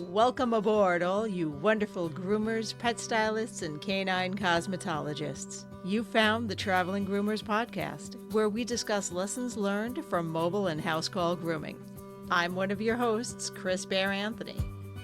Welcome aboard, all you wonderful groomers, pet stylists, and canine cosmetologists. You found the Traveling Groomers Podcast, where we discuss lessons learned from mobile and house call grooming. I'm one of your hosts, Chris Bear Anthony.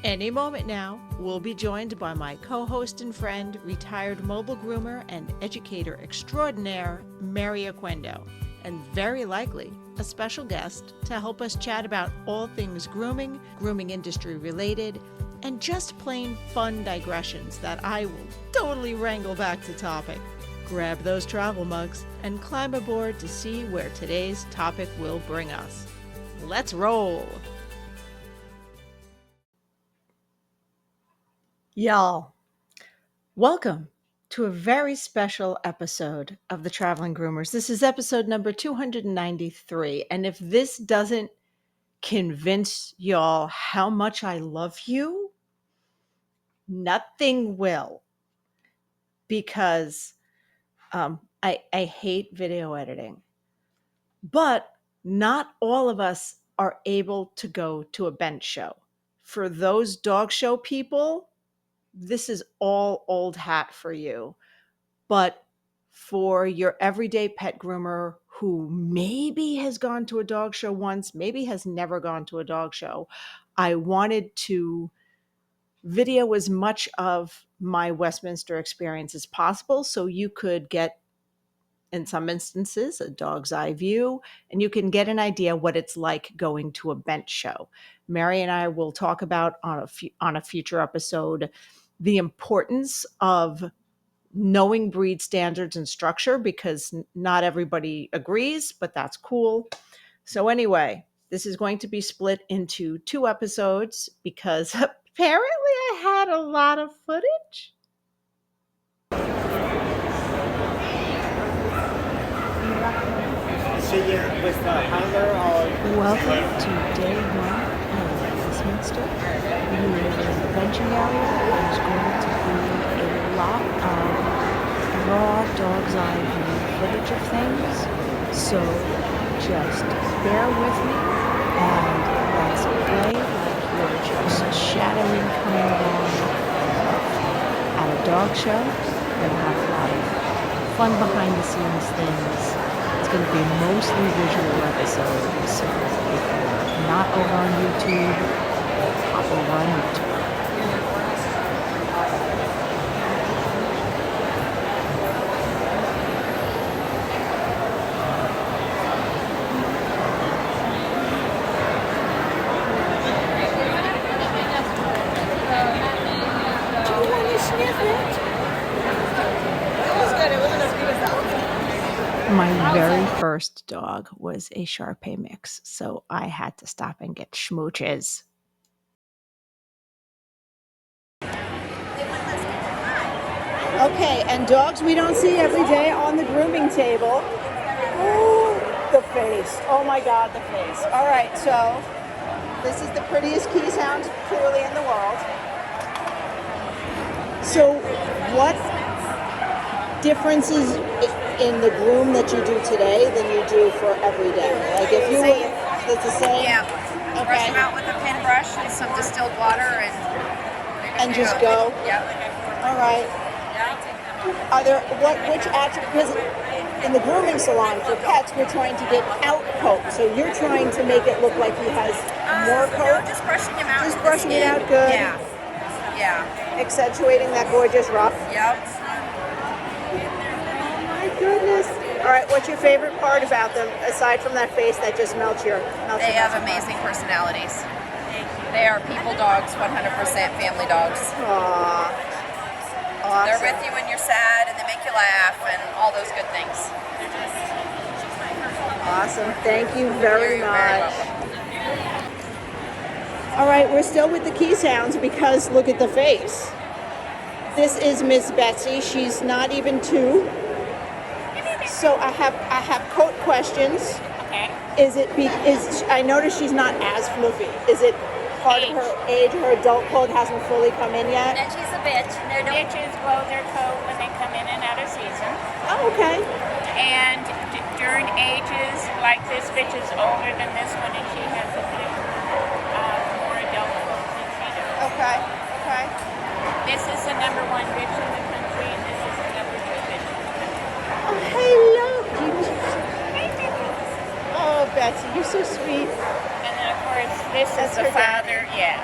Any moment now, we'll be joined by my co-host and friend, retired mobile groomer and educator extraordinaire, Maryoquendo, and very likely a special guest to help us chat about all things grooming, grooming industry related, and just plain fun digressions that I will totally wrangle back to topic. Grab those travel mugs and climb aboard to see where today's topic will bring us. Let's roll! Y'all, welcome to a very special episode of the Traveling Groomers. This is episode number 293, and if this doesn't convince y'all how much I love you, nothing will, because I hate video editing. But not all of us are able to go to a bench show. For those dog show people, this is all old hat for you. But for your everyday pet groomer who maybe has gone to a dog show once, maybe has never gone to a dog show, I wanted to video as much of my Westminster experience as possible so you could get, in some instances, a dog's eye view, and you can get an idea what it's like going to a bench show. Mary and I will talk about on a future episode the importance of knowing breed standards and structure, because not everybody agrees, but that's cool. So anyway, this is going to be split into 2 episodes because apparently I had a lot of footage. Welcome to day 1 of Westminster. We are in the benching area. There's going to be a lot of raw dog's eye view footage of things, so just bear with me and let's play like you're just shadowing coming along at a dog show. We're going to have a lot of fun behind the scenes things. It's going to be mostly visual episodes, so if you're not over on YouTube, hop over on YouTube. My very first dog was a Shar-Pei mix, so I had to stop and get schmooches. Okay, and dogs we don't see every day on the grooming table. Oh, the face. Oh my God, the face. All right, so this is the prettiest keys hound clearly in the world. So what differences in the groom that you do today than you do for every day? Like if you were, it's the same? Yeah. Okay. Brush them out with a pen brush and some distilled water and just go? Yep. All right. Are there, which attributes, because in the grooming salon for pets, we're trying to get out coat. So you're trying to make it look like he has more coat? No, just brushing him out. Just brushing it out good? Yeah. Yeah. Accentuating that gorgeous ruff? Yep. Goodness. All right, what's your favorite part about them, aside from that face that just melts your They have amazing personalities. They are people dogs, 100% family dogs. Aww. Awesome. They're with you when you're sad and they make you laugh and all those good things. Awesome. Thank you very You're much. very welcome. All right, we're still with the key sounds because look at the face. This is Miss Betsy. She's not even 2. So I have coat questions. Okay. I noticed she's not as fluffy. Is it part of her age? Her adult coat hasn't fully come in yet? And she's a bitch. Bitches blow their coat when they come in and out of season. Oh, okay. And during ages, like this bitch is older than this one, and she has a bit more adult coat than she does. number one bitch in the country, and this is the number two bitch in the country. Oh, hello. Hey, baby. Oh, Betsy, you're so sweet. And then, of course, this That's is the her daddy. father. Yeah.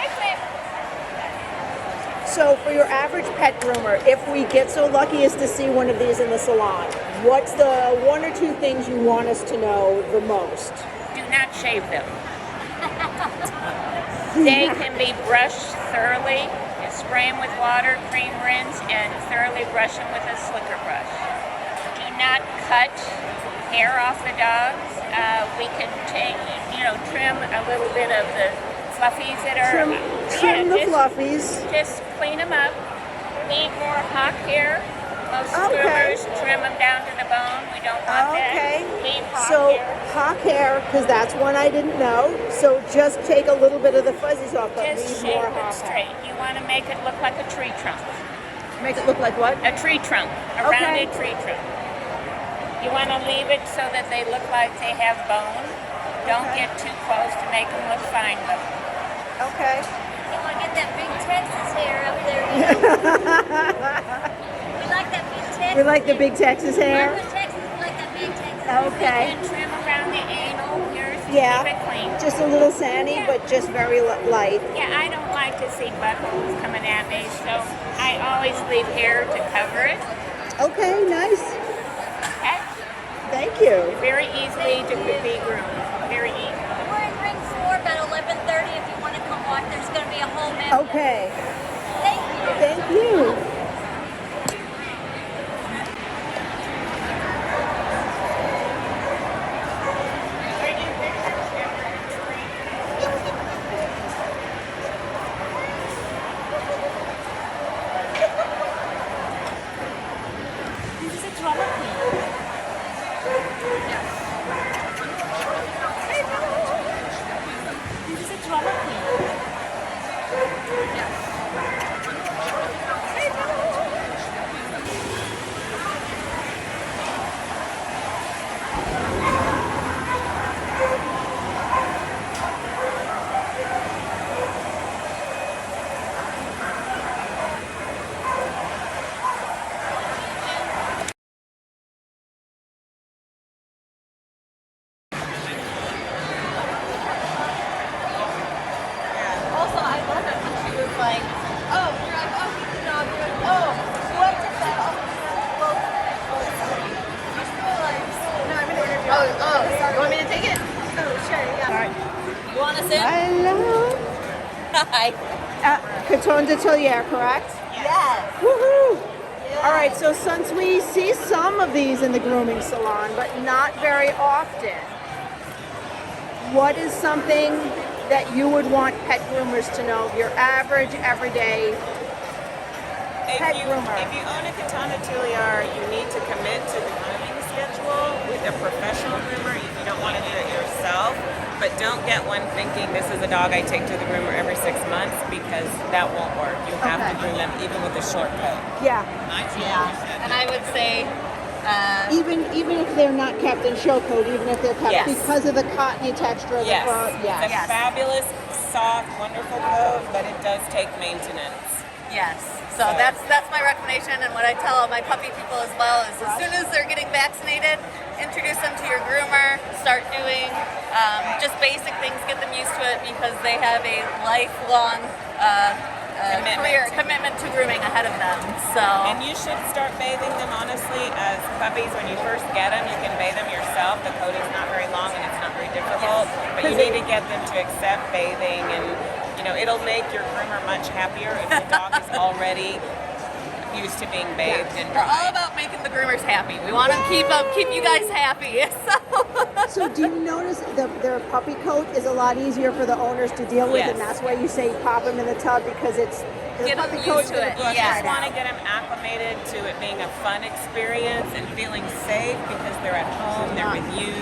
Hey, Flip. So for your average pet groomer, if we get so lucky as to see one of these in the salon, what's the one or two things you want us to know the most? Do not shave them. They can be brushed thoroughly. You spray them with water, cream rinse, and thoroughly brush them with a slicker brush. Do not cut hair off the dogs. We can trim a little bit of the fluffies that are Trim the just- fluffies. Just clean them up. Leave more hot hair. Most Okay. groomers trim them down to the bone. We don't want Okay. that. Leave hot So hair. hawk hair, because that's one I didn't know. So just take a little bit of the fuzzies off, but Just leave shave more it hawk hair. straight. You want to make it look like a tree trunk. Make it look like what? A tree trunk. A Okay. rounded tree trunk. You want to leave it so that they look like they have bone. Don't Okay. get too close to make them look fine looking. Okay. You want to get that big Texas hair up there. You know? We like that big Texas. We like the big Texas hair. Northern Texas, we like that big Texas. Okay. And trim around the anal. Yours Yeah. keep it clean. Just a little sandy, Yeah. but just very light. Yeah, I don't like to see buttholes coming at me, so I always leave hair to cover it. Okay, nice. Okay? Thank you. Very easily to be groomed. Very easy. We're in ring 4 about 11:30 if you want to come watch. There's going to be a whole menu. Okay. Thank you. Thank you. Also, I love it when she was like, oh, you're like, oh, no, you're like, oh, what is that? No, I'm going to interview. Oh, you want me to take it? Oh, sure, yeah. All right. You want to sit? Hello. Hi. Coton d'Atelier, correct? Yes. Woohoo! All right, so since we see some of these in the grooming salon, but not very often, what is something that you would want pet groomers to know? Your average, everyday pet groomer. If you own a Katana Atelier, you need to commit to the grooming schedule with a professional groomer if you don't want to do it yourself. But don't get one thinking this is a dog I take to the groomer every 6 months, because that won't work. You have to Okay. groom them even with a short coat. Yeah. Yeah. And I would say, Even if they're not kept in show coat, even if they're kept Yes. because of the cottony texture of Yes, the fur. it's a Yes. fabulous, soft, wonderful coat, but it does take maintenance. Yes. So that's my recommendation, and what I tell all my puppy people as well is as soon as they're getting vaccinated, introduce them to your groomer, start doing just basic things, get them used to it, because they have a lifelong commitment to grooming ahead of them. So And you should start bathing them, honestly, as puppies. When you first get them, you can bathe them yourself. The coat is not very long and it's not very difficult, but you need to get them to accept bathing, and it'll make your groomer much happier if the dog is already used to being bathed and we're all dry. about making the groomers happy. We want to keep you guys happy. So do you notice their puppy coat is a lot easier for the owners to deal with, Yes. and that's why you say pop them in the tub, because it's the Get 'em puppy used coat's to gonna it. brush You Yeah. just want to get them acclimated to it being a fun experience and feeling safe, because they're at home, they're with you,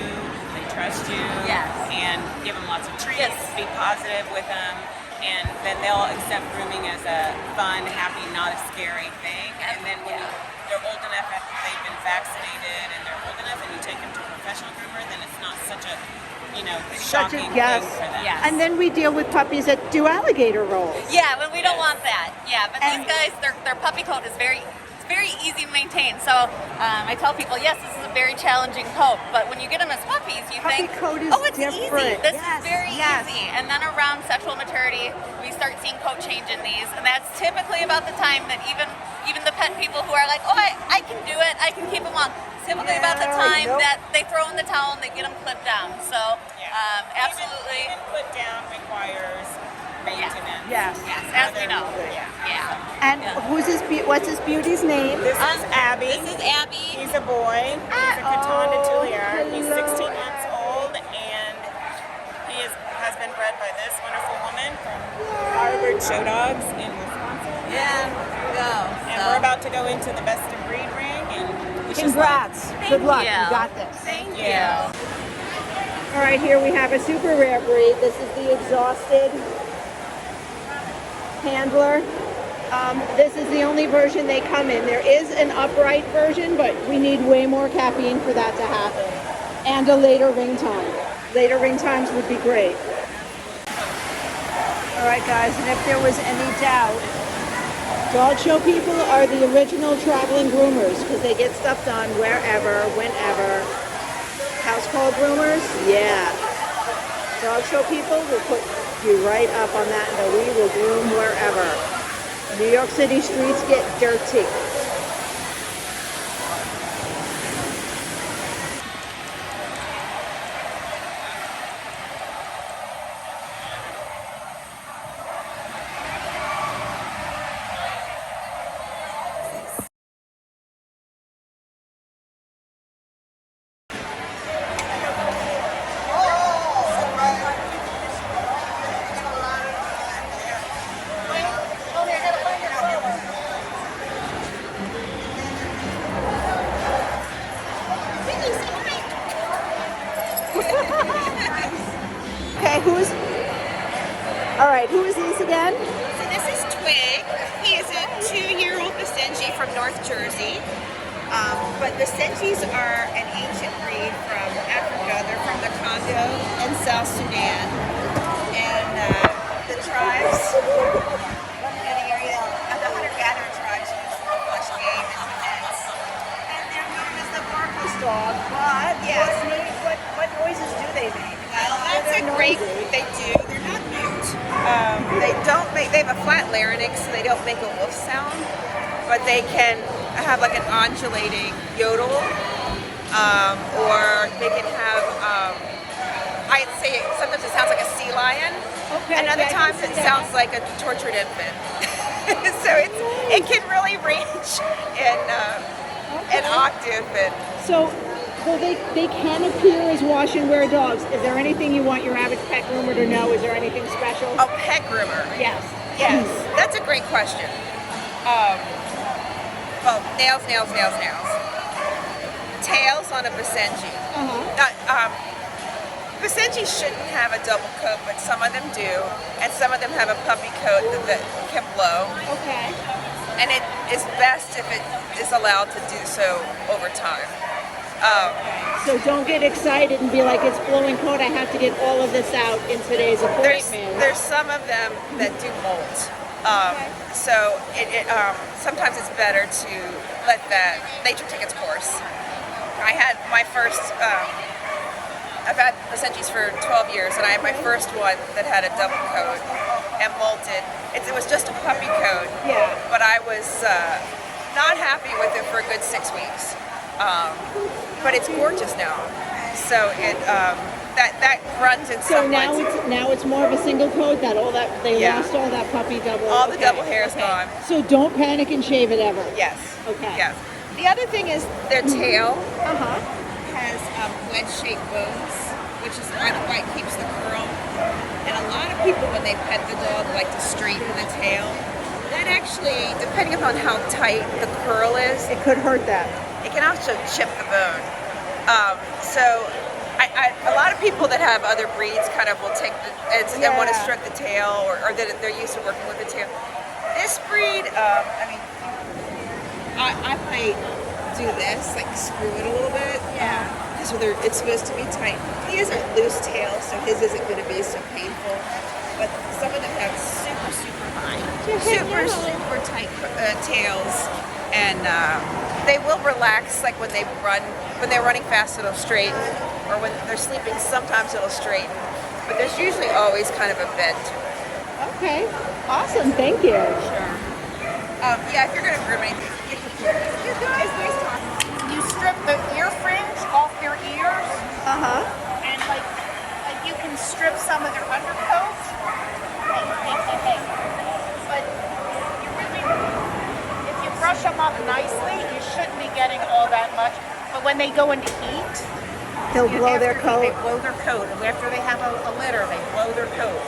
they trust you, Yes. and give them lots of treats, Yes. be positive with them, and then they'll accept grooming as a fun, happy, not a scary thing. And then when they're old enough, after they've been vaccinated and they're old enough, and you take them to a professional groomer, then it's not such a Such a shocking yes. thing for them. Yes. And then we deal with puppies that do alligator rolls. Yeah, when we don't want that. Yeah, but these guys, their puppy coat is very easy to maintain. So I tell people, yes, this is a very challenging coat, but when you get them as puppies, you Puppy think, coat is oh, it's easy. different. This Yes, is very yes. easy. And then around sexual maturity, we start seeing coat change in these, and that's typically about the time that even the pet people who are like, oh, I can do it, I can keep them on. Typically about the time that they throw in the towel and they get them clipped down. So absolutely. Even put down requires maintenance. Yes. Yes, as we know. Yeah. Yeah. And what's his beauty's name? This is Abby. This is Abby. He's a boy. He's a Coton de Tulier. He's hello. 16 months old, and he has been bred by this wonderful woman from Harvard Show Dogs in Wisconsin. Yeah. Go. And we're about to go into the best of breed ring, and it's just Congrats. Good luck. you. You got this. Thank Yeah. you. All right, here we have a super rare breed. This is the exhausted handler. This is the only version they come in. There is an upright version, but we need way more caffeine for that to happen. And a later ring time. Later ring times would be great. All right, guys, and if there was any doubt, dog show people are the original traveling groomers because they get stuff done wherever, whenever. House call groomers? Yeah. Dog show people will put you right up on that, and we will groom wherever. New York City streets get dirty. Okay, who is this again? So this is Twig. He is a 2-year-old Basenji from North Jersey. But Basenjis are an ancient breed from Africa. They're from the Congo and South Sudan. And the tribes in the area, the hunter-gatherer tribes use for flesh game and pets. And they're known as the Barkus dog. But yes, What noises do they make? well, that's a great. They do. They're not mute. They don't make. They have a flat larynx, so they don't make a wolf sound. But they can have like an undulating yodel, or they can have. I'd say sometimes it sounds like a sea lion, and other times it sounds like a tortured infant. So it can really range in an octave. And So they can appear as wash and wear dogs. Is there anything you want your average pet groomer to know? Is there anything special? a pet groomer. Yes. Yes, that's a great question. Well, nails. Tails on a Basenji. Basenji shouldn't have a double coat, but some of them do, and some of them have a puppy coat that can blow. Okay. And it is best if it is allowed to do so over time. So don't get excited and be like, it's blowing coat. I have to get all of this out in today's appointment. There's some of them that do molt. So sometimes it's better to let that nature take its course. I had my first, I've had Basenjis for 12 years, and I had my first one that had a double coat and molted. It was just a puppy coat, Yeah. but I was not happy with it for a good 6 weeks. But it's gorgeous now. So it that runs in So some now lines. it's more of a single coat. They Yeah. lost all that puppy double. All the okay, double hair is okay. gone. So don't panic and shave it ever. Yes. Okay. Yes. The other thing is their tail Uh-huh. has wedge-shaped bones, which is why it keeps the curl. And a lot of people, when they pet the dog, like to straighten the tail. That actually, depending upon how tight the curl is, It could hurt that. it can also chip the bone. So a lot of people that have other breeds kind of will take and want to Yeah. stroke the tail, or that they're used to working with the tail. This breed, I might do this, like screw it a little bit. Yeah. So it's supposed to be tight. He has a loose tail, so his isn't going to be so painful. But some of them have super, super fine, super tight tails, and they will relax. Like when they're running fast, it'll straighten, or when they're sleeping, sometimes it'll straighten. But there's usually always kind of a bend. Okay, awesome. Thank you. Sure. Yeah, if you're going to groom anything, you guys, nice talking. You strip the ear fringe off their ears, and like you can strip some of their undercoat. Hey. But you really, if you brush them up nicely, you shouldn't be getting all that much. But when they go into heat, He'll blow their after coat. They blow their coat, and after they have a litter, they blow their coat.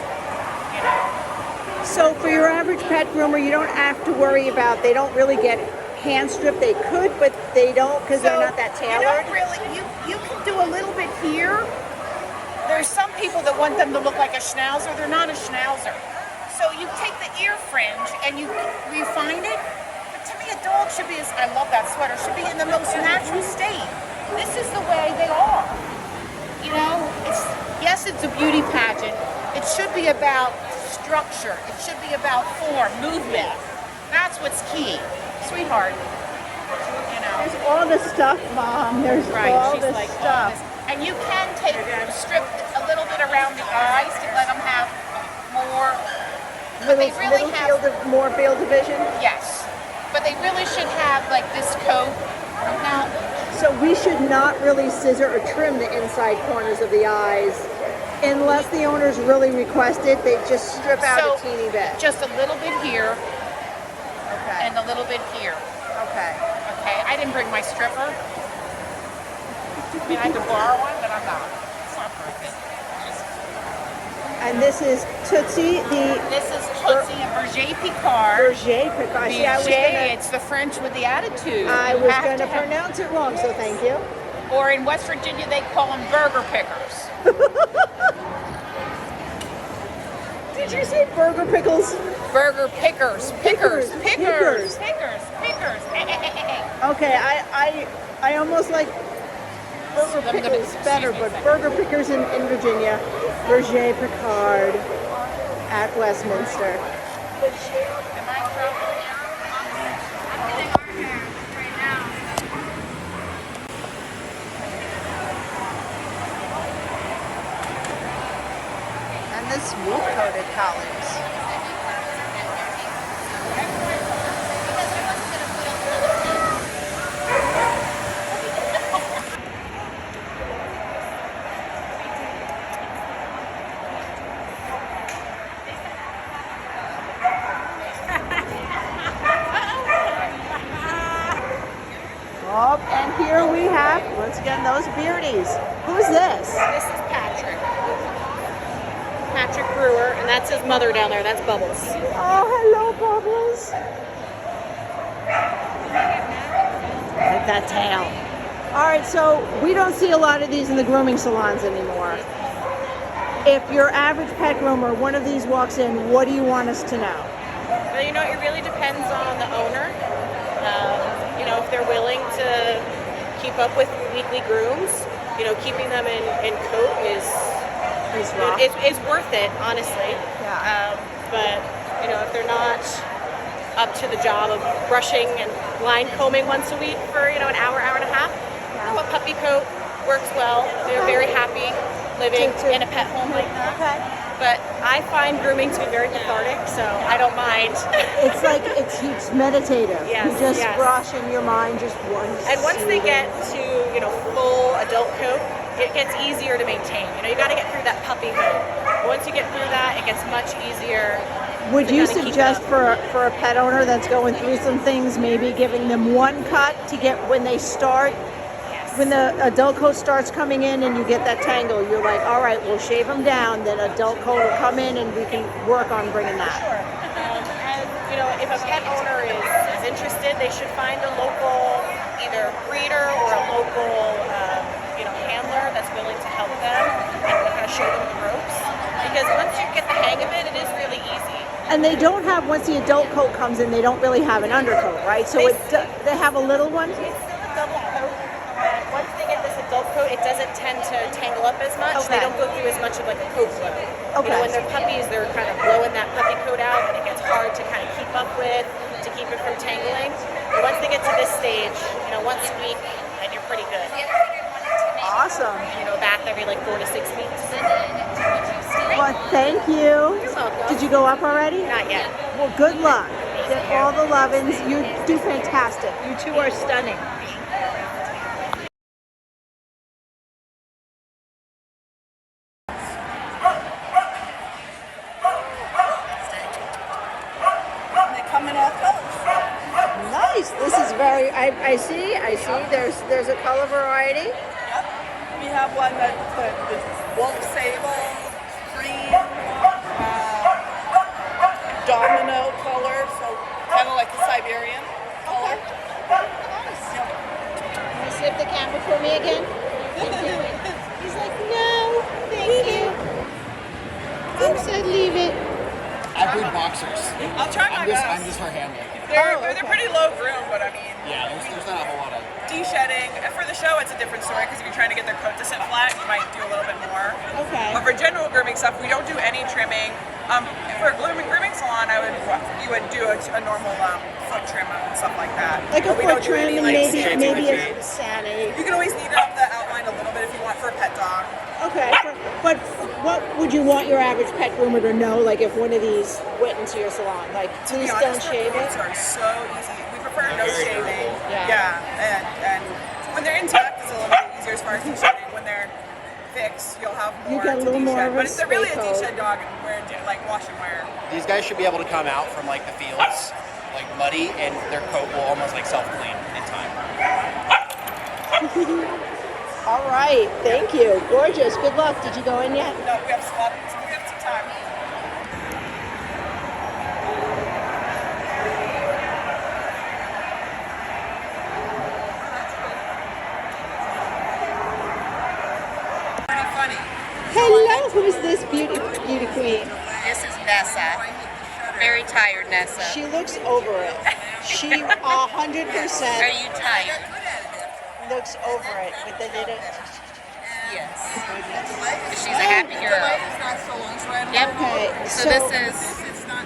You know. So for your average pet groomer, you don't have to worry about, they don't really get hand stripped. They could, but they don't because they're not that You tailored. don't really. You can do a little bit here. There's some people that want them to look like a schnauzer. They're not a schnauzer. So you take the ear fringe and you refine it. But to me, a dog should be, I love that sweater, should be in the most natural state. This is the way they are. You know, yes, it's a beauty pageant. It should be about structure. It should be about form, movement. That's what's key. Sweetheart. You know. There's all the stuff, Mom. There's all She's the like, stuff. and you can strip a little bit around the eyes to let them have more. But they really have more field of vision. yes. But they really should have like this coat. Now, So we should not really scissor or trim the inside corners of the eyes unless the owners really request it. They just strip out so a teeny bit. just a little bit here Okay. and a little bit here. Okay. Okay, I didn't bring my stripper. I mean, I could borrow one, but I'm not. It's not perfect. And this is Tootsie, the This is Tootsie and Berger Picard. Berger Picard. See, It's the French with the attitude. I You was have going to have- pronounce it wrong, so thank you. Or in West Virginia, they call them burger pickers. Did you say burger pickles? Burger pickers. Pickers. Pickers. Pickers. Pickers. Pickers. Okay, I almost like burger I'm gonna- pickles better, excuse me a but second. burger pickers in Virginia, Berger Picard at Westminster. Am I in trouble? And this wool-coated collies. Oh, and here we have, once again, those beardies. Who's this? This is Patrick. Patrick Brewer, and that's his mother down there. That's Bubbles. Oh, hello, Bubbles. Like that tail. All right, so we don't see a lot of these in the grooming salons anymore. If your average pet groomer, one of these walks in, what do you want us to know? Well, you know, it really depends on the owner. You know, if they're willing to keep up with weekly grooms, you know, keeping them in coat is worth it, honestly. Yeah. But, you know, if they're not up to the job of brushing and line combing once a week for, you know, an hour, hour and a half, you know, a puppy coat works well. They're very happy living in a pet home like that. Okay. But I find grooming to be very cathartic, so I don't mind. It's like it's meditative. Yes, You just yes. brush in your mind, just one. And once they soothing- get to, you know, full adult coat, it gets easier to maintain. You know, you got to get through that puppyhood. Once you get through that, it gets much easier. Would to you kinda keep suggest up. for a pet owner that's going through some things, maybe giving them one cut to get when they start? Yes. When the adult coat starts coming in and you get that tangle, you're like, all right, we'll shave them down, then adult coat will come in and we can work on bringing that. Sure. And, you know, if a pet owner is interested, they should find a local either breeder or a local, you know, handler that's willing to help them and kind of show them the ropes. Because once you get the hang of it, it is really easy. And they don't have, once the adult coat comes in, they don't really have an undercoat, right? So they have a little one? It's still a double coat, but once they get this adult coat, it does tend to tangle up as much. Okay. They don't go through as much of like a coat blow. Okay. You know, when they're puppies, they're kind of blowing that puppy coat out, and it gets hard to kind of keep up with, to keep it from tangling. But once they get to this stage, you know, once a week, then you're pretty good. Awesome. You know, bath every like 4 to 6 weeks. Well, thank you. You're welcome. Did you go up already? Not yet. Well, good luck. Get all the lovin's. You do fantastic. You two are stunning. They come in all colors. Nice. This is very. I see. There's a color variety. Yep. We have one that's the wolf sable, cream, domino color, so kind of like a Siberian color. Nice. Want to slip the camera for me again? He's like, no, thank you. Mom said leave it. I breed boxers. I'll try my best. I'm just for handling. They're pretty low groom, but I mean, Yeah, there's not a whole lot of. de-shedding. For the show, it's a different story because if you're trying to get their coat to sit flat, you might do a little bit more. Okay. But for general grooming stuff, we don't do any trimming. For a grooming salon, you would do a normal foot trim and stuff like that. Like a But we foot don't do trim any, and like, maybe a shades. sani. You can always neaten up the outline a little bit if you want for a pet dog. Okay. But what would you want your average pet groomer to know? Like if one of these went into your salon, like To be please honest, don't shave their it. coats are so easy. We prefer no very shaving. Yeah. And when they're intact, it's a little bit easier as far as de-shedding. When they're fixed, you'll have You more get a to little more de-shed. of a But it's really a spay coat. de-shed dog and like wash and wear. These guys should be able to come out from like the fields, like muddy, and their coat will almost like self-clean in time. All right. Thank you. Gorgeous. Good luck. Did you go in yet? No, we have some time. Pretty funny. Hello. Who's this beauty queen? This is Nessa. Very tired, Nessa. She looks over it. She 100% Are you tired? looks over it with the little. Yes. She's a happy girl. Yep. Okay. So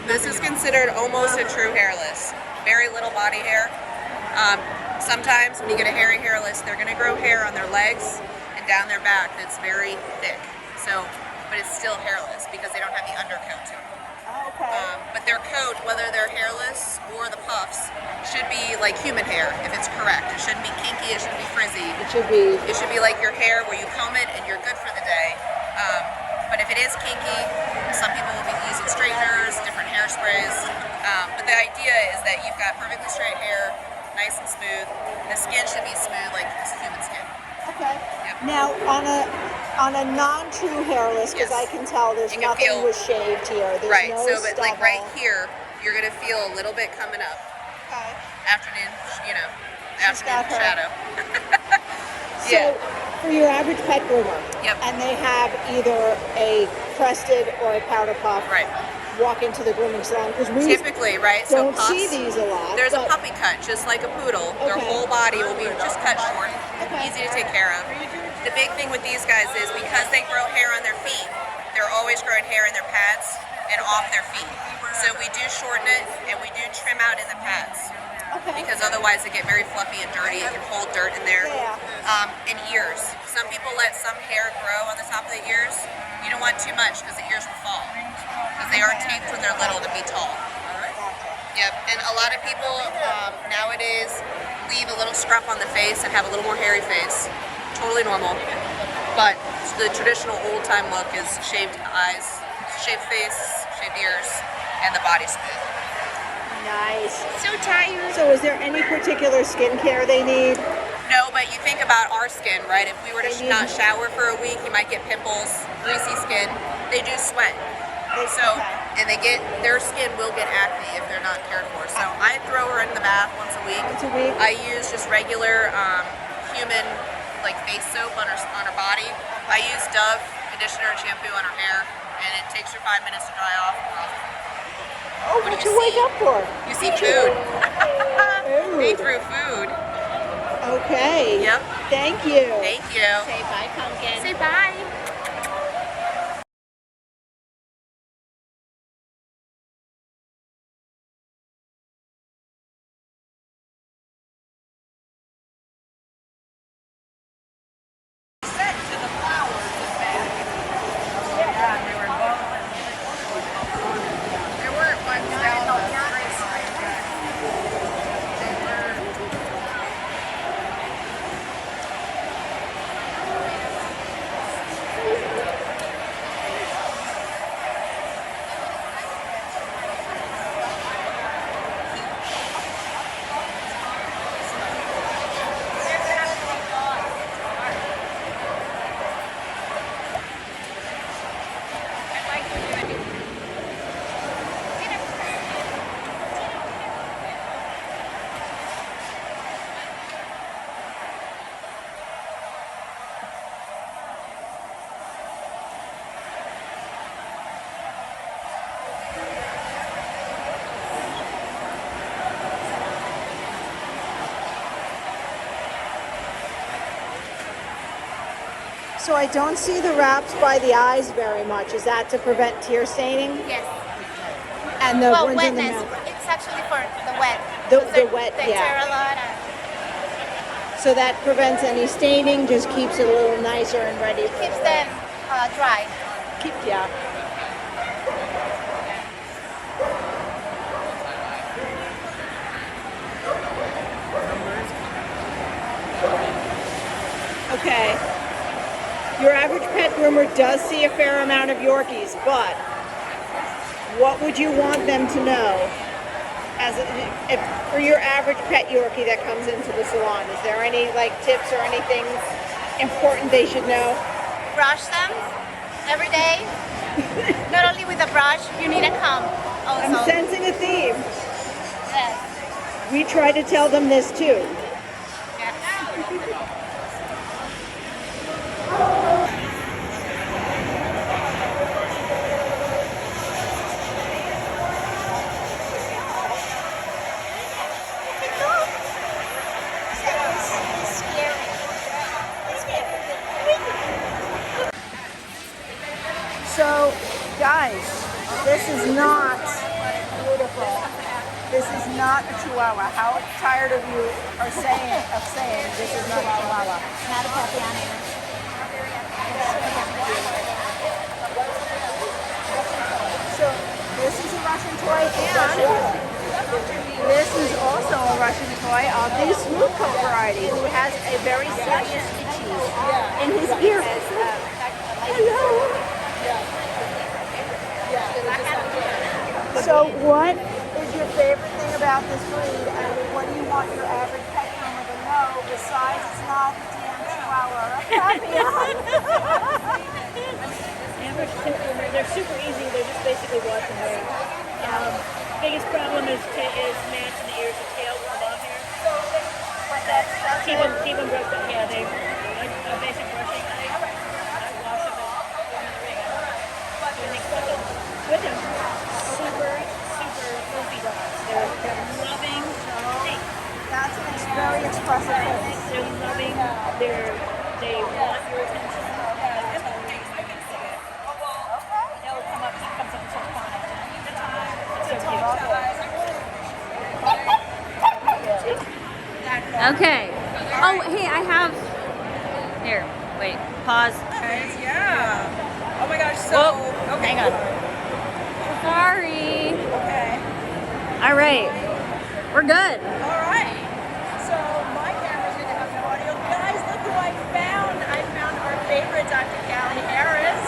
this is considered almost a true hairless. Very little body hair. Sometimes when you get a hairy hairless, they're going to grow hair on their legs and down their back that's very thick. So, but it's still hairless because they don't have the undercoat to it. But their coat, whether they're hairless or the puffs, should be like human hair if it's correct. It shouldn't be kinky, it shouldn't be frizzy. It should be like your hair where you comb it and you're good for the day. But if it is kinky, some people will be using straighteners, different hairsprays. But the idea is that you've got perfectly straight hair, nice and smooth. The skin should be smooth like human skin. Okay. Yep. Now on a non-true hairless, because Yes. I can tell there's You can nothing feel- was shaved here. There's Right, no so but like stubble. right here, you're gonna feel a little bit coming up. Okay. Afternoon, She's got afternoon her. shadow. So Yeah. for your average pet groomer, Yep. and they have either a crested or a powder puff. Right. Walk into the grooming salon because we Typically, right? So don't pups, see these a lot. there's a but- puppy cut, just like a poodle. Their Okay. whole body will be just cut short, Okay. easy to take care of. The big thing with these guys is because they grow hair on their feet, they're always growing hair in their pads and off their feet. So we do shorten it and we do trim out in the pads. Okay. Because otherwise they get very fluffy and dirty. It can hold dirt in there. Yeah. And ears. Some people let some hair grow on the top of the ears. You don't want too much because the ears will fall. Because they are taped when they're little to be tall. Yep. And a lot of people nowadays leave a little scruff on the face and have a little more hairy face. Totally normal. But the traditional old time look is shaved eyes, shaved face, shaved ears, and the body smooth. Nice. So tired. So is there any particular skincare they need? No, but you think about our skin, right? If we were to They not need- shower for a week, you might get pimples, greasy skin. They do sweat. So, and their skin will get acne if they're not cared for. So I throw her in the bath once a week. Once a week? I use just regular human like face soap on her body. I use Dove conditioner and shampoo on her hair, and it takes her 5 minutes to dry off. Oh, what you wake up for? You see food. Food. They threw food. Okay. Yep. Thank you. Thank you. Say bye, pumpkin. Say bye. So I don't see the wraps by the eyes very much. Is that to prevent tear staining? Yes. And the Well, ones in the wetness. mouth. It's actually for the wet. The wet, they yeah. tear a lot. So that prevents any staining, just keeps it a little nicer and ready. For Keeps them dry. Yeah. Okay. Your average pet groomer does see a fair amount of Yorkies, but what would you want them to know if for your average pet Yorkie that comes into the salon? Is there any tips or anything important they should know? Brush them every day. Not only with a brush, you need a comb also. I'm sensing a theme. Yes. We try to tell them this too. So, guys, this is not beautiful. This is not a Chihuahua. How tired of you are saying this is not a Chihuahua? Not a Papiana. So, this is a Russian toy, and this is also a Russian toy of the smooth coat variety, who has a very serious itchy in his ear. Hello. So what is your favorite thing about this breed, and what do you want your average pet groomer to know besides it's not the damn Chihuahua or a Papillon? Average pet groomer, they're super easy. They're just basically wash and wear. Biggest problem is matching the ears and tail with the long hair. Keep them brushed up. Yeah, they basic brushing. I wash them with them. Super goofy dogs. They're loving. That's a very expressive face. They're loving. They want your attention. They'll come up. He comes up and starts pawing at you. It's so cute. Okay. Oh, hey, I have. Here, wait. Pause. Yeah. Oh my gosh. So. Whoa. Okay. Hang on. Sorry. Okay. All right. We're good. All right. So my camera's going to have no audio. Guys, look who I found. I found our favorite Dr. Callie Harris.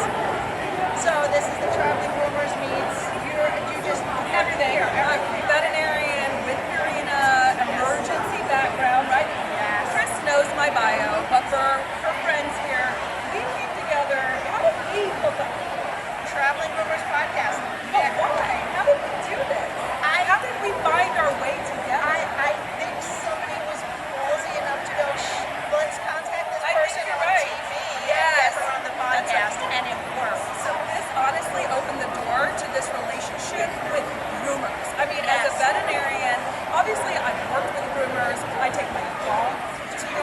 So this is the Traveling Groomers meets. You just everything. Veterinarian with Purina, emergency background, right? Yeah. Chris knows my bio, but for her friends here, we came together. How did we hook up? Traveling Groomers Podcast. But why? How did we do this? How did we find our way together? I think somebody was ballsy enough to go, let's contact this person on right. TV Yes. and get her on the podcast, and it worked. So this honestly opened the door to this relationship with groomers. I mean, as a veterinarian, obviously I've worked with groomers. I take my dog to the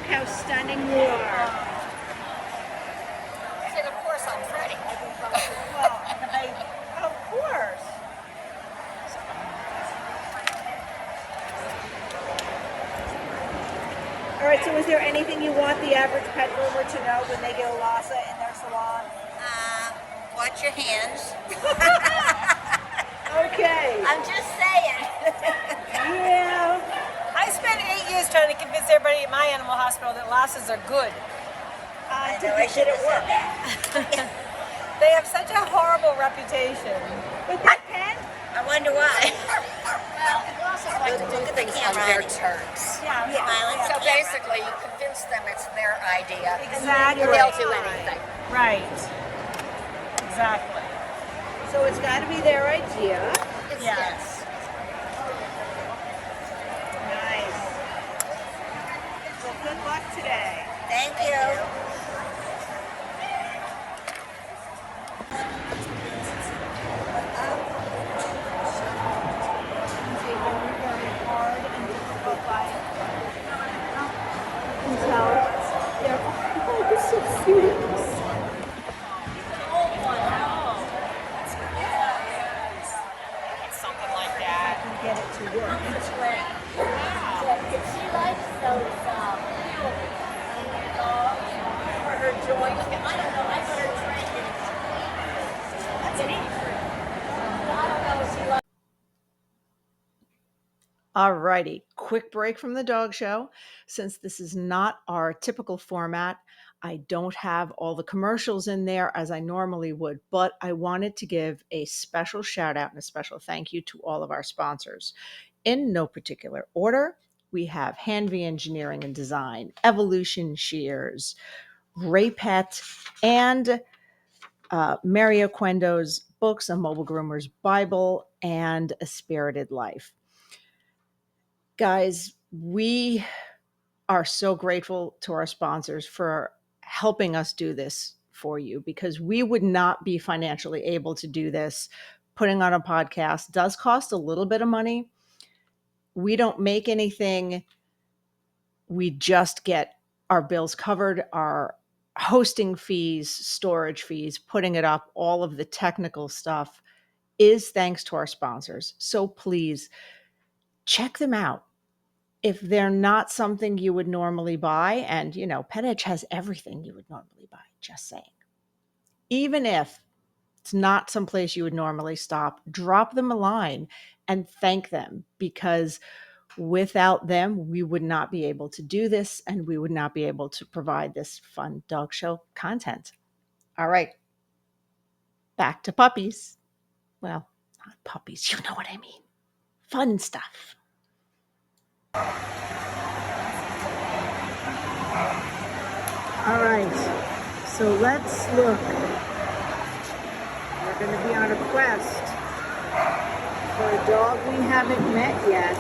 Look how stunning you are. And of course I'm pretty. Well, of course. All right, so is there anything you want the average pet groomer to know when they get a Lhasa in their salon? Watch your hands. Okay. I'm just saying. Yeah. I spent 8 years trying to convince everybody at my animal hospital that Lhasas are good. Did it work? They have such a horrible reputation. But they can. I wonder why. Well, Lhasas like to look at the camera on turds. Yeah. So basically, you convince them it's their idea. Exactly. And they'll do anything. Right. Exactly. So it's got to be their idea. Yes. Nice. Well, good luck today. Thank you. Something like that. Get it to work. She likes those for her joint. I don't know. I put her trained in. That's an I don't know if she likes. Alrighty, quick break from the dog show. Since this is not our typical format, I don't have all the commercials in there as I normally would, but I wanted to give a special shout out and a special thank you to all of our sponsors. In no particular order, we have Hanvey Engineering and Design, Evolution Shears, Ray Pet, and Maryoquendo's books, A Mobile Groomer's Bible, and A Spirited Life. Guys, we are so grateful to our sponsors for helping us do this for you, because we would not be financially able to do this. Putting on a podcast does cost a little bit of money. We don't make anything. We just get our bills covered, our hosting fees, storage fees, putting it up, all of the technical stuff is thanks to our sponsors. So please check them out. If they're not something you would normally buy, and Pet Edge has everything you would normally buy, just saying. Even if it's not someplace you would normally stop, drop them a line and thank them, because without them, we would not be able to do this, and we would not be able to provide this fun dog show content. All right, back to puppies. Well, not puppies, you know what I mean. Fun stuff. All right, so let's look. We're going to be on a quest for a dog we haven't met yet.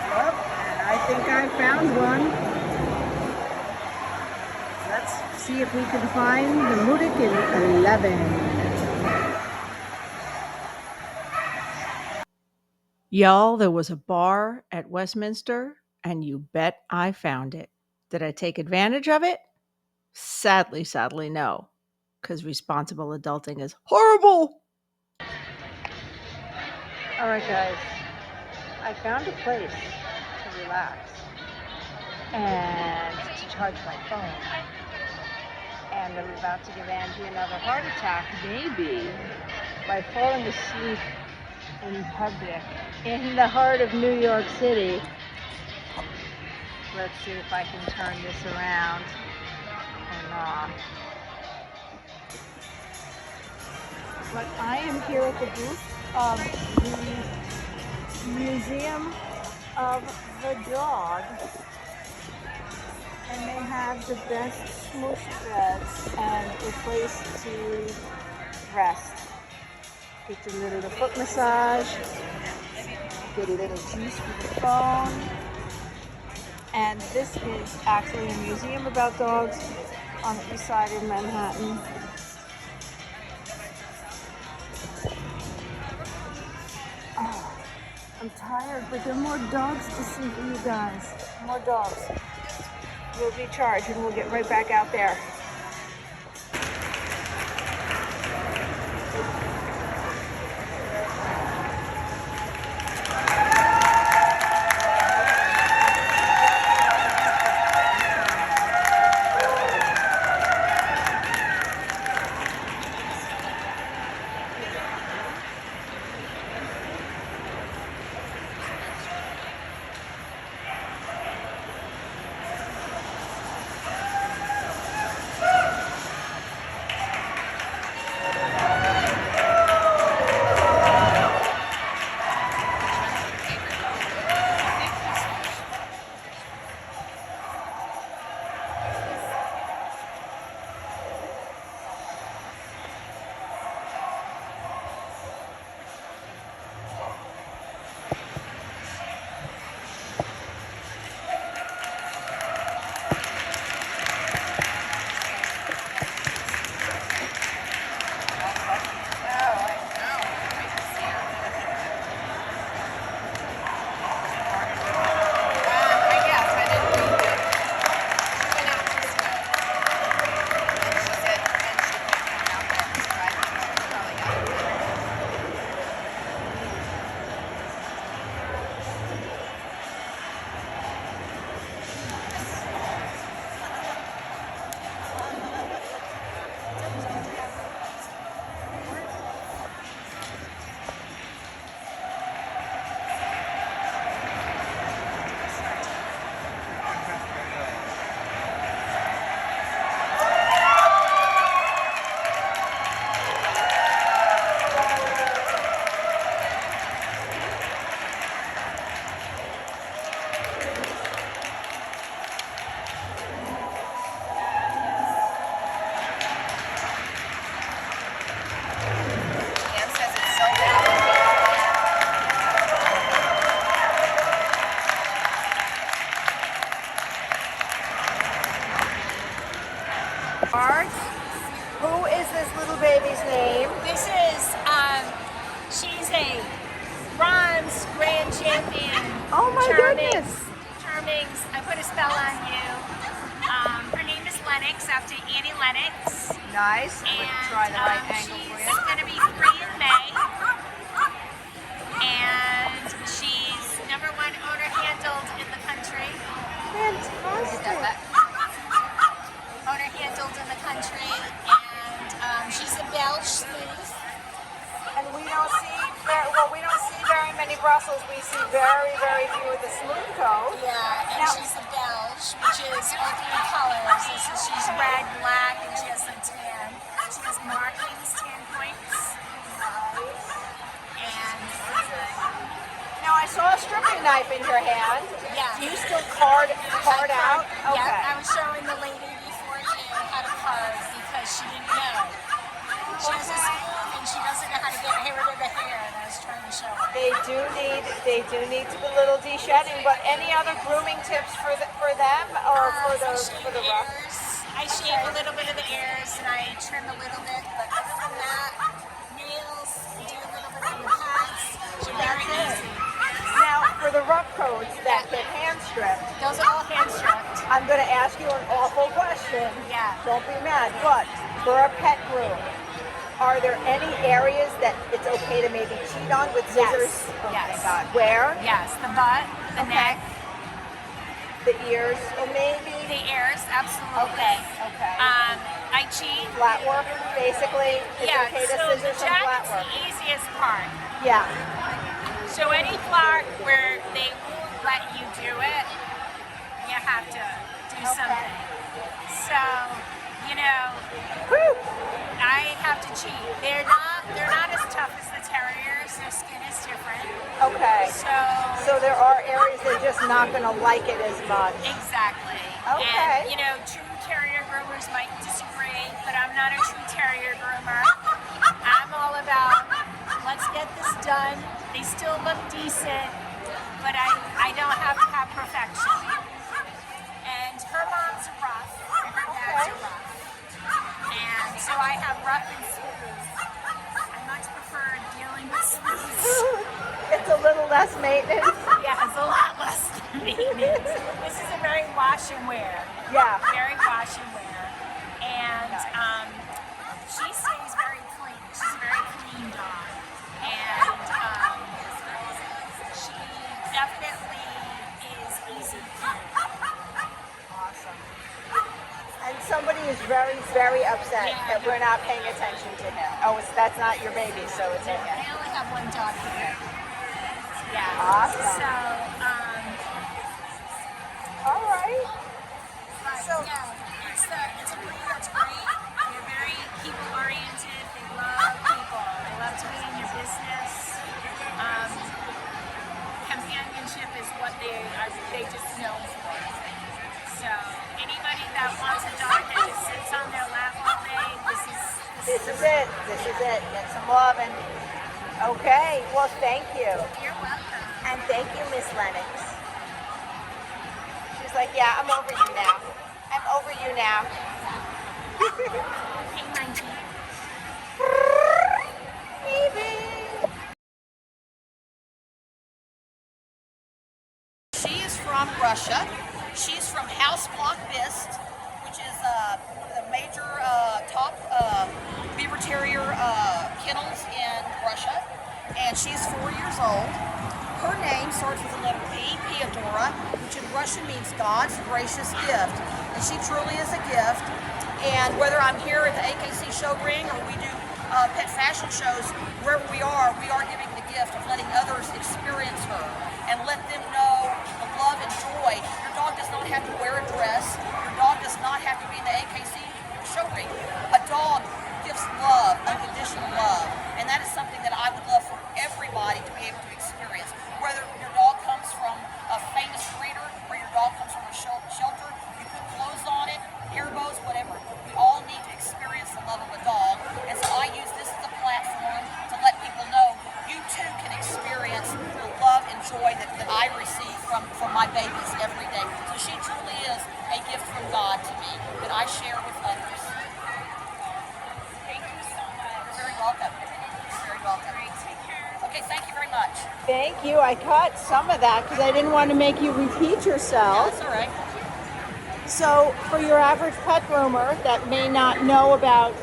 Yep, and I think I found one. Let's see if we can find the Mudik in 11. Y'all, there was a bar at Westminster, and you bet I found it. Did I take advantage of it? Sadly, no, because responsible adulting is horrible. All right, guys, I found a place to relax and to charge my phone. And I'm about to give Angie another heart attack, maybe, by falling asleep in public in the heart of New York City. Let's see if I can turn this around or not. But I am here at the booth of the Museum of the Dog, and they have the best smoosh beds and a place to rest. Get a little foot massage, get a little juice for the phone. And this is actually a museum about dogs on the east side of Manhattan. Oh, I'm tired, but there are more dogs to see for you guys. More dogs. We'll recharge and we'll get right back out there. Who is this little baby's name? This is, she's a bronze grand champion. Oh my goodness. Charmings. I put a spell on you. Her name is Lennox, after Annie Lennox. Nice. And try the right angle for she's you. going to be 3 in May. And she's #1 owner handled in the country. Fantastic. Owner handled in the country. And she's a Belge sleuth. And we don't see very many Brussels. We see very, very few of the smooth coat. Yeah, and she's a Belge, which is all 3 colors. So she's red, black, and she has some tan. She has markings, tan points. And now I saw a stripping knife in your hand. yeah. Do you still card out? Okay. Yeah, I was showing the lady before you how to card because she didn't know. She has a spoon and she doesn't know how to get rid of the hair, and I was trying to show her. They do need a little de-shedding, but any other grooming tips for them or for the rough? I shave a little bit of the ears and I trim a little bit, but other than that, nails, do a little bit of the pads. She's very easy. Now, for the rough coats that get hand stripped, Those are all hand stripped. I'm going to ask you an awful question. Yeah. Don't be mad, but for a pet groom, are there any areas that it's okay to maybe cheat on with scissors? Yes. Oh Yes. my God. Where? Yes, the butt, the neck, The ears, or maybe? the ears, absolutely. Okay. I cheat. Flat work, basically. It's Yeah, okay to so the scissor some flat jacket's work. the easiest part. Yeah. So any part where they won't let you do it, you have to do something. So, I have to cheat. They're not as tough as the terriers. Their skin is different. Okay. So there are areas they're just not going to like it as much. exactly. Okay. And true terrier groomers might disagree, but I'm not a true terrier groomer. I'm all about let's get this done. They still look decent, but I don't have to have perfection. And her mom's rough, and her dad's are rough. And so I have rough and smooth. I much prefer dealing with smooth. It's a little less maintenance. Yeah, it's a lot less maintenance. This is a very wash and wear. Yeah. Very wash and wear. And she stays very clean. She's a very clean dog. And she definitely is easy to keep. Awesome. And somebody is very, very upset that we're not paying attention to him. Oh, that's not your baby, so it's okay. I only have one dog here. Yeah. Awesome. So, all right. so yeah, it's a breed that's great. They're very people oriented. They love people. They love to be in your business. Companionship is what they just know for. So anybody that wants a dog that just sits on their lap all day, this is it. This is it. Get some loving. Okay. Well, thank you. You're welcome. And thank you, Miss Lennox. She's like, yeah, I'm over you now. I'm over you now. Hey, 19. She is from Russia. She's from House Block Bist, which is the major top beaver terrier kennels in Russia. And she's 4 years old. Her name starts with the letter P, Piodora, which in Russian means God's gracious gift. And she truly is a gift. And whether I'm here at the AKC show ring or we do pet fashion shows, wherever we are giving the gift of letting others experience her and let them know the love and joy. Your dog does not have to wear a dress. Your dog does not have to be in the AKC show ring. A dog gives love, unconditional love. And that is something that I would love for everybody to be able to experience. Whether your dog comes from a famous breeder or your dog comes from a shelter, you put clothes on it, ear bows, whatever. We all need to experience the love of a dog. And so I use this as a platform to let people know you too can experience the love and joy that I receive from my babies every day. So she truly is a gift from God to me that I share with others. Thank you so much. You're very welcome. You're very welcome. Take care. Okay, thank you very much. Thank you. I cut some of that because I didn't want to make you repeat yourself. That's all right. So, for your average pet groomer that may not know about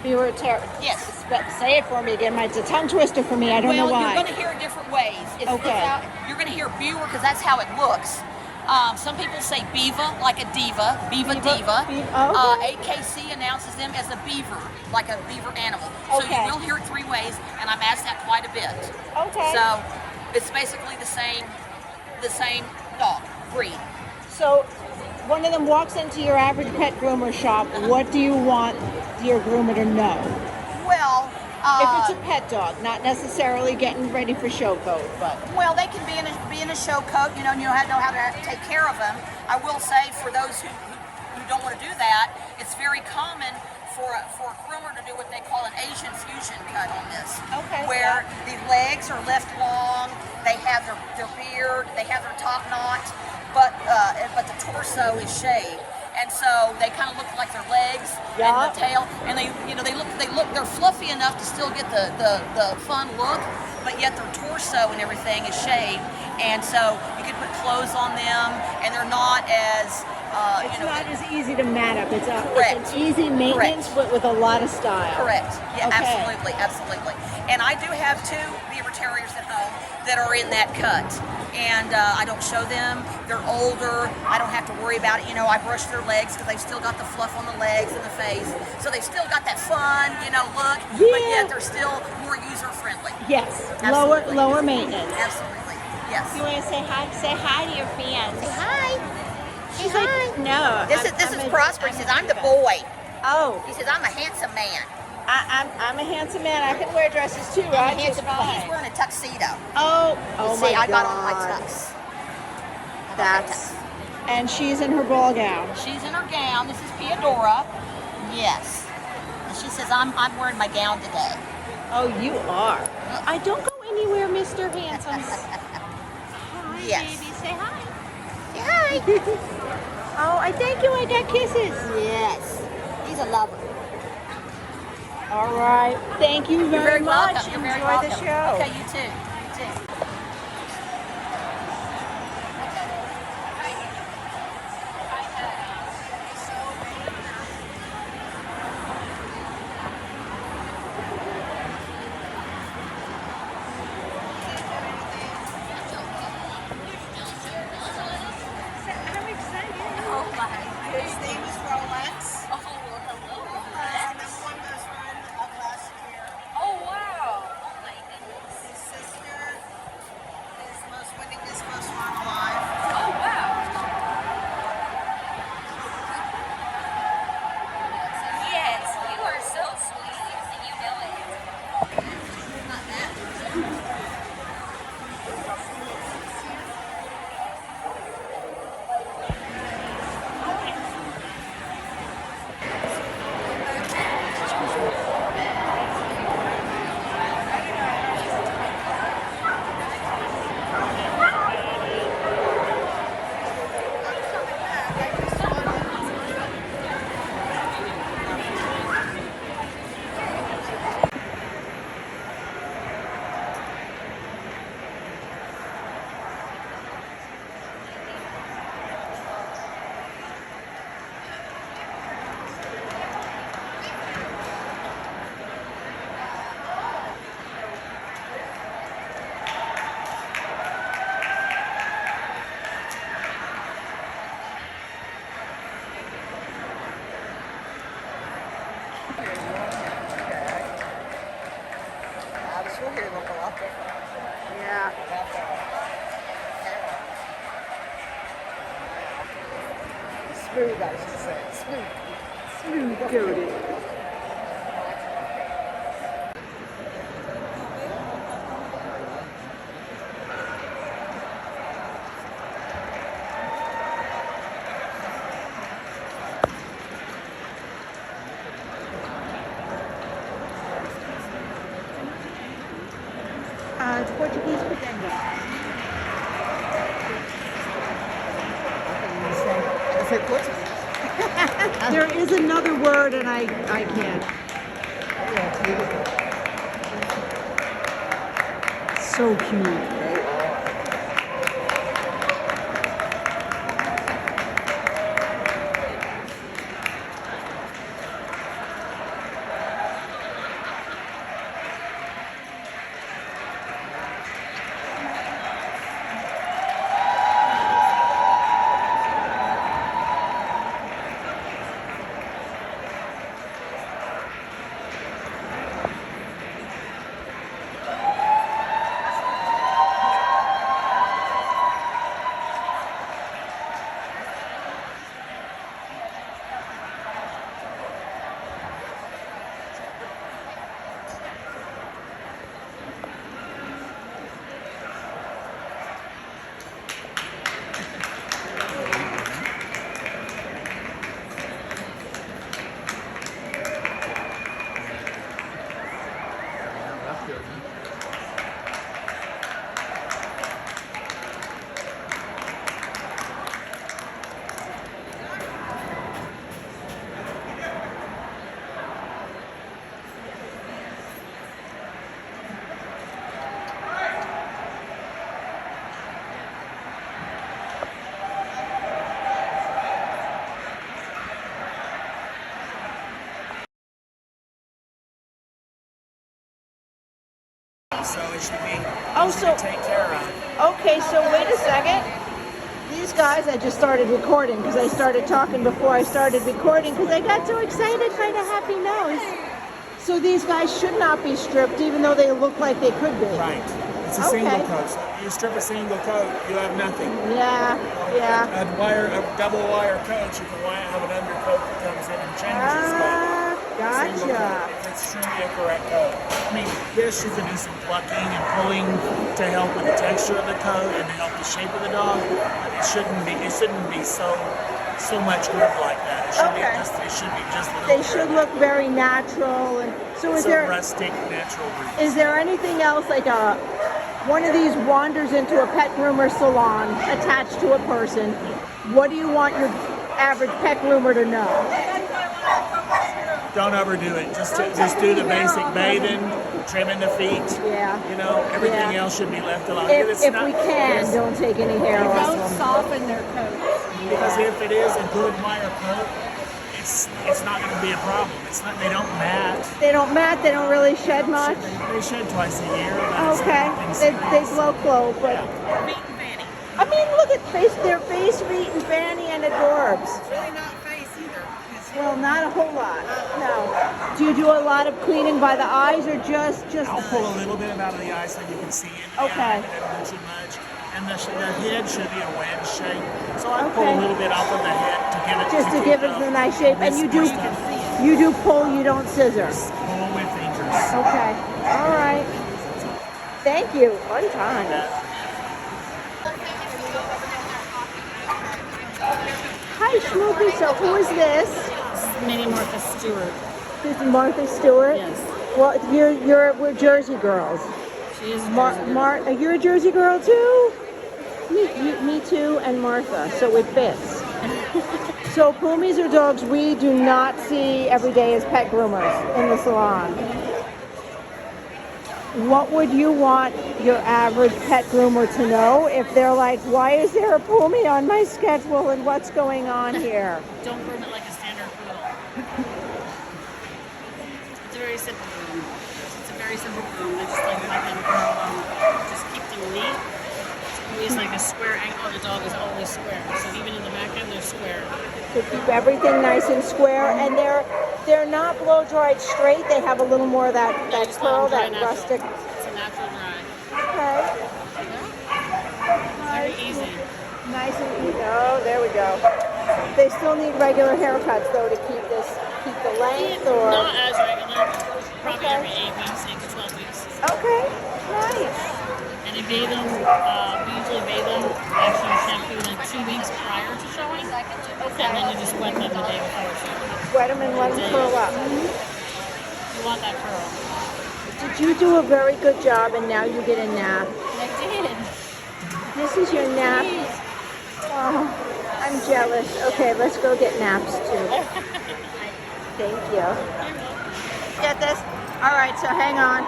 beaver terrier, yes, say it for me again. It's a tongue twister for me. I don't know why. Well, you're going to hear it different ways. Okay. You're going to hear beaver because that's how it looks. Some people say beaver, like a diva, beaver diva. Okay. AKC announces them as a beaver, like a beaver animal. So you will hear it three ways, and I'm asked that quite a bit. Okay. So it's basically the same dog breed. So one of them walks into your average pet groomer shop. What do you want your groomer to know? Well, if it's a pet dog, not necessarily getting ready for show coat, but well, they can be in a show coat, and you know how to take care of them. I will say for those who don't want to do that, it's very common for a groomer to do what they call an Asian fusion cut on this. Okay. Where the legs are left long, they have their beard, they have their top knot, but the torso is shaved. And so they kind of look like their legs and the tail, and they're fluffy enough to still get the fun look, but yet their torso and everything is shaved, and so you can put clothes on them, and they're not as it's not as easy to mat up. It's correct. It's an easy maintenance, but with a lot of style. Correct. Yeah, okay. absolutely. And I do have 2 beaver terriers at home that are in that cut. And I don't show them. They're older. I don't have to worry about it. I brush their legs because they've still got the fluff on the legs and the face. So they've still got that fun, look. Yeah. But yet they're still more user-friendly. Yes. Absolutely. Lower maintenance. Absolutely. Yes. You want to say hi? Say hi to your fans. Say hi. She's like, no. This is Prosper. He says, I'm the boy. Oh. He says, I'm a handsome man. I'm a handsome man. I can wear dresses too, right? He's wearing a tuxedo. Oh See, my I got on God. my tux. That's. And she's in her ball gown. She's in her gown. This is Piodora. Yes. And she says, I'm wearing my gown today. Oh, you are. I don't go anywhere, Mr. Handsome. Hi, yes. baby. Say hi. Say hi. Oh, I thank you. I got kisses. Yes. He's a lover. All right. Thank you You're very much. welcome. You're Enjoy very welcome. the show. Okay, you too. You too. His name is Rolex. Oh, hello. Number one best friend of last year. Oh, wow. Oh, my goodness. His sister is the most winningest most run alive. Oh, wow. Yes, you are so sweet, and you know it. Not that. Yeah. Smooth, I should say. Smooth Cody. It's Portuguese pedigreed. There is another word and I can't. So cute. So it should be Oh, easy so to take care of. okay, so wait a second. These guys, I just started recording because I started talking before I started recording because I got so excited, kind of happy nose. So these guys should not be stripped, even though they look like they could be. Right. It's a single coat. So if you strip a single coat, you have nothing. Yeah, yeah. A double wire coat, you can have an undercoat that comes in and changes its coat. Single Gotcha. coat, it's truly a correct coat. I mean, this you can do some plucking and pulling to help with the texture of the coat and to help the shape of the dog. But it shouldn't be so much grip like that. It should be just a little. They should look very natural. And so, is there rustic, natural grip. Is there anything else like one of these wanders into a pet groomer salon attached to a person? What do you want your average pet groomer to know? Don't overdo it. Just do the basic bathing, trimming the feet. Yeah. You know, everything else should be left alone. If we can, don't take any hair off. Don't soften their coats. Because if it is a good wire coat, it's not going to be a problem. It's not. They don't mat. They don't mat. They don't really shed much. They shed twice a year. But Okay. They glow, but. Feet and fanny. I mean, look at their face, feet, and fanny, and adorbs. It's really not face. Well, not a whole lot. No. Do you do a lot of cleaning by the eyes or just? I'll pull a little bit out of the eye so you can see it. Okay. I don't do too much. And the head should be a wedge shape. So I pull a little bit off of the head to give it just to give it a nice shape. And you do pull, you don't scissor. Pull with fingers. Okay. All right. Thank you. Fun time. Hi, Smokey. So who is this? This is Minnie Martha Stewart. This is Martha Stewart? Yes. Well, we're Jersey girls. She is a Jersey girl. You're a Jersey girl too? Me too, and Martha, so it fits. So Poomies are dogs we do not see every day as pet groomers in the salon. What would you want your average pet groomer to know if they're like, why is there a Poomie on my schedule and what's going on here? Don't groom it like a standard poodle. It's a very simple groom. It's a very simple groom. I just like them just keep them neat. It's always like a square angle. Oh, the dog is always square. So even in the back end, they're square. To keep everything nice and square, and they're not blow dried straight. They have a little more of that curl, that rustic. It's a natural dry. Okay. Very easy. Nice and easy. Oh, there we go. They still need regular haircuts though to keep the length, or not as regular. Probably every 8 weeks, 8 to 12 weeks. Okay. Nice. And they bathe them. We usually bathe them. Actually, shampoo like 2 weeks prior to showing. Okay. And then you just wet them the day before showing. Wet them and let them curl up. You want that curl. Did you do a very good job and now you get a nap? I did. This is your nap. Oh, I'm jealous. Okay, let's go get naps too. Thank you. Get this? All right, so hang on.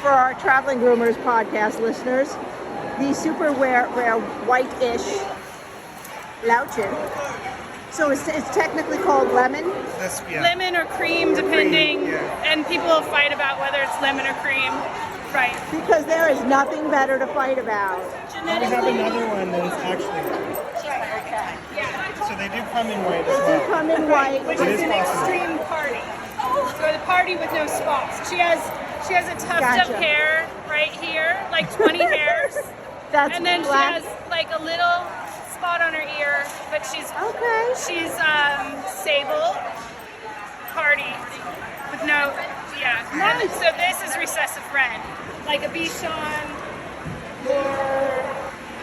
For our Traveling Groomers Podcast listeners, the super rare white-ish Lauchin. So it's technically called lemon? Lemon or cream, depending, and people will fight about whether it's lemon or cream. Right. Because there is nothing better to fight about. We have another one that is actually so they do come in white as well. They do come in white. Which is an extreme party. So the party with no spots. She has a tuft of hair right here, like 20 hairs. And then black. she has like a little spot on her ear, but she's sable party with no And so this is recessive red, like a Bichon or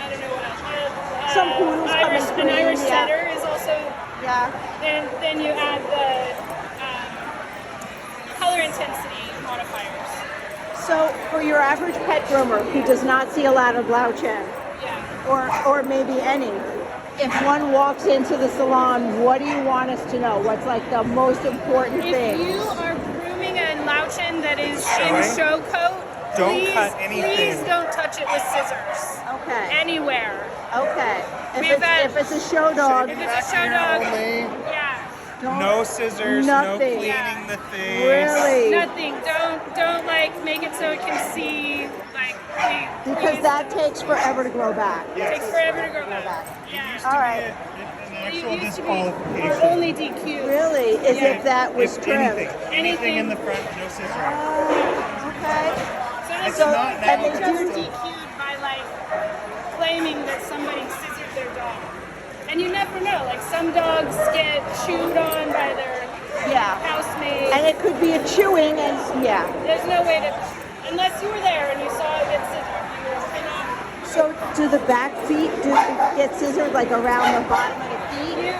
I don't know what else. Some poodles An Irish setter is also Then you add the color intensity modifiers. So for your average pet groomer who does not see a lot of Lauchin, or maybe any, if one walks into the salon, what do you want us to know? What's like the most important thing? If you are grooming a Lauchin that is in show coat, please don't touch it with scissors. Okay. Anywhere. Okay. If it's a show dog. If it's a show dog, no scissors, no cleaning the thing. Really? Nothing. Don't like make it so it can see. Like because that takes forever to grow back. It takes forever to grow back. All right. An actual disqualification. Or only DQ. Really? As if that was trimmed. Anything in the front, no scissors. Okay. So and they just DQ'd by like claiming that somebody scissored their dog. And you never know. Like some dogs get chewed on by their housemates. And it could be a chewing and There's no way to, unless you were there and you saw it get scissored. You cannot. So do the back feet get scissored like around the bottom of the feet? You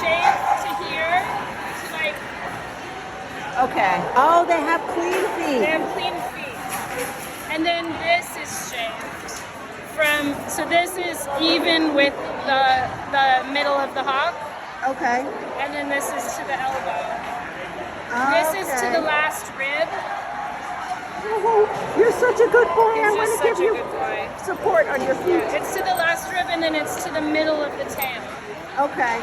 shave to here to like. Okay. Oh, they have clean feet. They have clean feet. And then this is shaved from. So this is even with the middle of the hock. Okay. And then this is to the elbow. Okay. This is to the last rib. Oh, you're such a good boy. He's I want just to give such a you good boy. support on your feet. It's to the last rib and then it's to the middle of the tail. Okay.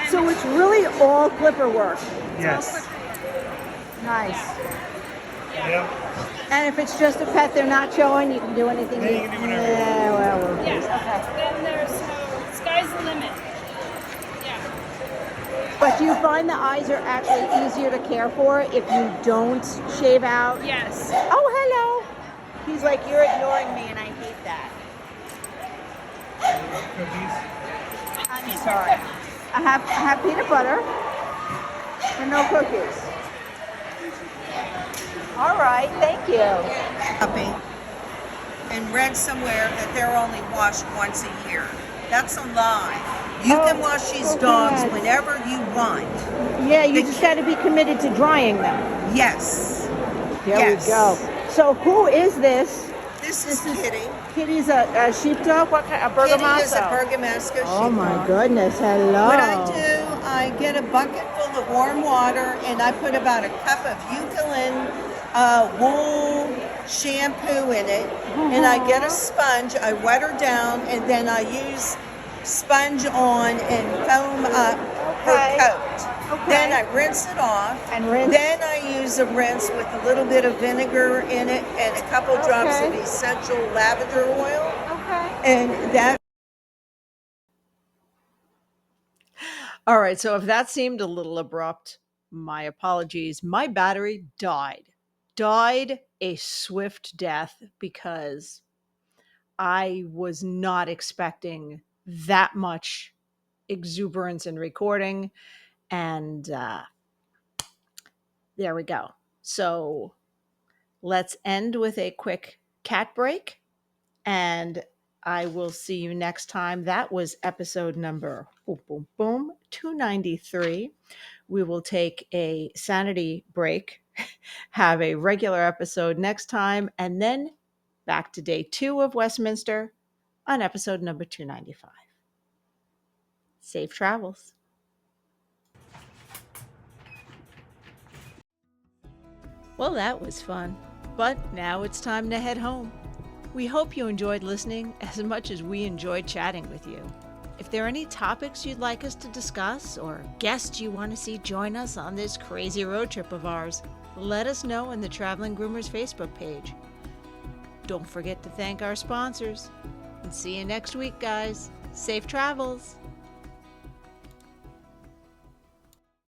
So it's really all clipper work. Yes. Nice. Yeah. And if it's just a pet they're not showing, you can do anything. Then you can do whatever. Yeah, well. Yeah. Okay. Then there's sky's the limit. Yeah. But do you find the eyes are actually easier to care for if you don't shave out? Yes. Oh, hello. He's like, you're ignoring me, and I hate that. I'm sorry. I have peanut butter and no cookies. All right, thank you. Puppy and read somewhere that they're only washed once a year. That's a lie. You can wash these dogs whenever you want. Yeah, you just got to be committed to drying them. Yes. There we go. So who is this? This is Kitty. Kitty's a sheepdog? What kind? A Bergamasco? Kitty is a Bergamasco sheepdog. Oh my goodness, hello. What I do, I get a bucket full of warm water and I put about a cup of eucalyptus wool shampoo in it, and I get a sponge, I wet her down, and then I use sponge on and foam up her coat. Then I rinse it off, then I use a rinse with a little bit of vinegar in it and a couple drops of essential lavender oil. And that. All right, so if that seemed a little abrupt, my apologies. My battery died a swift death because I was not expecting that much exuberance in recording. And there we go. So let's end with a quick cat break. And I will see you next time. That was episode number 293. We will take a sanity break, have a regular episode next time, and then back to day 2 of Westminster on episode number 295. Safe travels. Well, that was fun, but now it's time to head home. We hope you enjoyed listening as much as we enjoyed chatting with you. If there are any topics you'd like us to discuss or guests you want to see join us on this crazy road trip of ours, let us know in the Traveling Groomers Facebook page. Don't forget to thank our sponsors. And see you next week, guys. Safe travels.